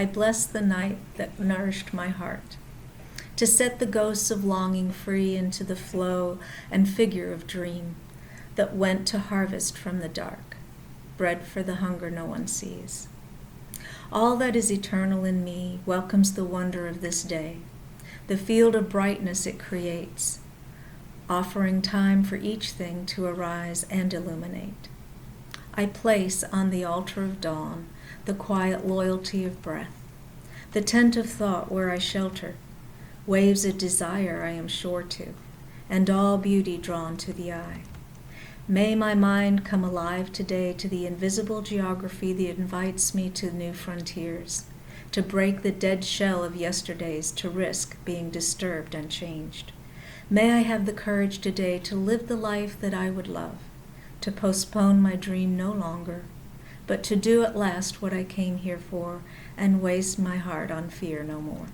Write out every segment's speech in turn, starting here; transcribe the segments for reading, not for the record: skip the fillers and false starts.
I bless the night that nourished my heart, to set the ghosts of longing free into the flow and figure of dream that went to harvest from the dark, bread for the hunger no one sees. All that is eternal in me welcomes the wonder of this day, the field of brightness it creates, offering time for each thing to arise and illuminate. I place on the altar of dawn the quiet loyalty of breath, the tent of thought where I shelter, waves of desire I am sure to, and all beauty drawn to the eye. May my mind come alive today to the invisible geography that invites me to new frontiers, to break the dead shell of yesterdays, to risk being disturbed and changed. May I have the courage today to live the life that I would love, to postpone my dream no longer, but to do at last what I came here for and waste my heart on fear no more.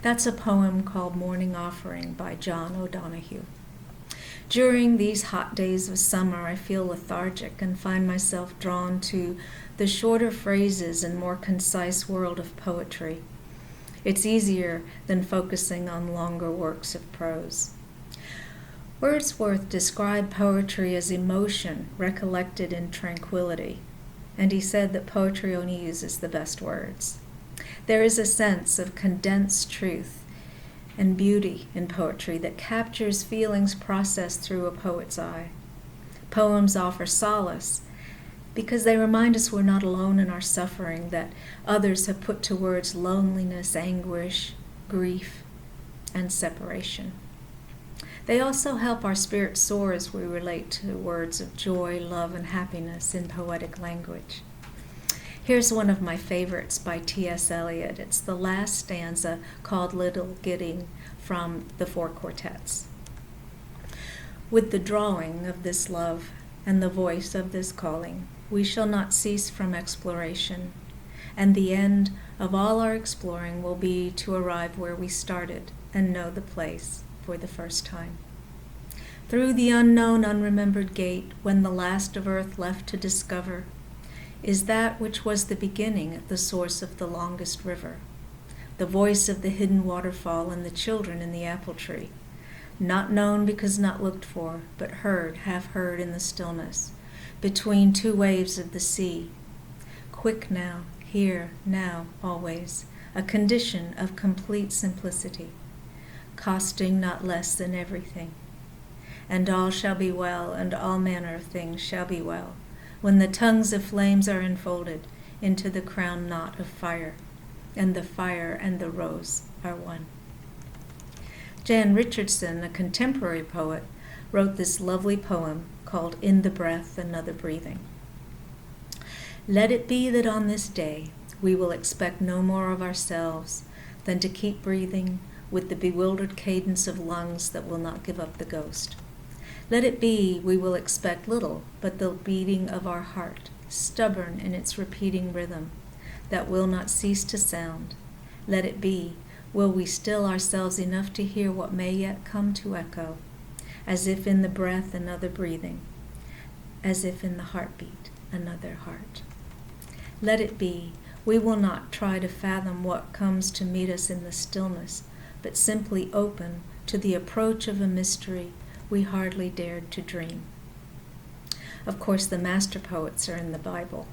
That's a poem called Morning Offering by John O'Donohue. During these hot days of summer, I feel lethargic and find myself drawn to the shorter phrases and more concise world of poetry. It's easier than focusing on longer works of prose. Wordsworth described poetry as emotion recollected in tranquility, and he said that poetry only uses the best words. There is a sense of condensed truth and beauty in poetry that captures feelings processed through a poet's eye. Poems offer solace because they remind us we're not alone in our suffering, that others have put to words loneliness, anguish, grief, and separation. They also help our spirit soar as we relate to words of joy, love, and happiness in poetic language. Here's one of my favorites by T.S. Eliot. It's the last stanza called Little Gidding from the Four Quartets. With the drawing of this love and the voice of this calling, we shall not cease from exploration, and the end of all our exploring will be to arrive where we started and know the place for the first time. Through the unknown, unremembered gate, when the last of earth left to discover, is that which was the beginning at the source of the longest river, the voice of the hidden waterfall and the children in the apple tree, not known because not looked for, but heard, half heard in the stillness, between two waves of the sea. Quick now, here, now, always, a condition of complete simplicity, costing not less than everything. And all shall be well, and all manner of things shall be well, when the tongues of flames are enfolded into the crown knot of fire, and the fire and the rose are one. Jan Richardson, a contemporary poet, wrote this lovely poem called In the Breath Another Breathing. Let it be that on this day we will expect no more of ourselves than to keep breathing with the bewildered cadence of lungs that will not give up the ghost. Let it be we will expect little but the beating of our heart, stubborn in its repeating rhythm, that will not cease to sound. Let it be, will we still ourselves enough to hear what may yet come to echo, as if in the breath another breathing, as if in the heartbeat another heart. Let it be, we will not try to fathom what comes to meet us in the stillness, but simply open to the approach of a mystery we hardly dared to dream. Of course, the master poets are in the Bible,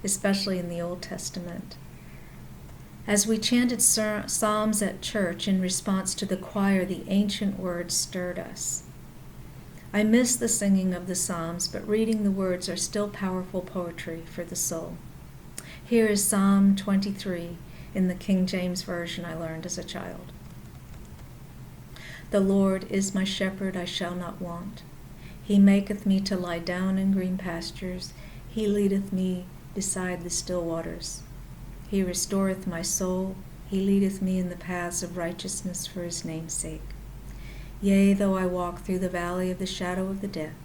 especially in the Old Testament. As we chanted psalms at church in response to the choir, the ancient words stirred us. I miss the singing of the psalms, but reading the words are still powerful poetry for the soul. Here is Psalm 23 in the King James Version I learned as a child. The Lord is my shepherd, I shall not want. He maketh me to lie down in green pastures. He leadeth me beside the still waters. He restoreth my soul. He leadeth me in the paths of righteousness for his name's sake. Yea, though I walk through the valley of the shadow of the death,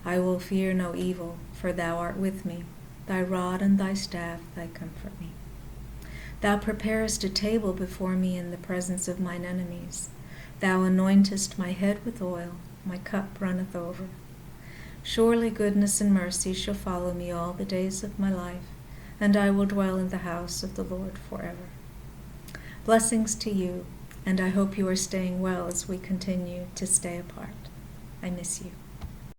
I will fear no evil, for thou art with me. Thy rod and thy staff, they comfort me. Thou preparest a table before me in the presence of mine enemies. Thou anointest my head with oil, my cup runneth over. Surely goodness and mercy shall follow me all the days of my life, and I will dwell in the house of the Lord forever. Blessings to you, and I hope you are staying well as we continue to stay apart. I miss you.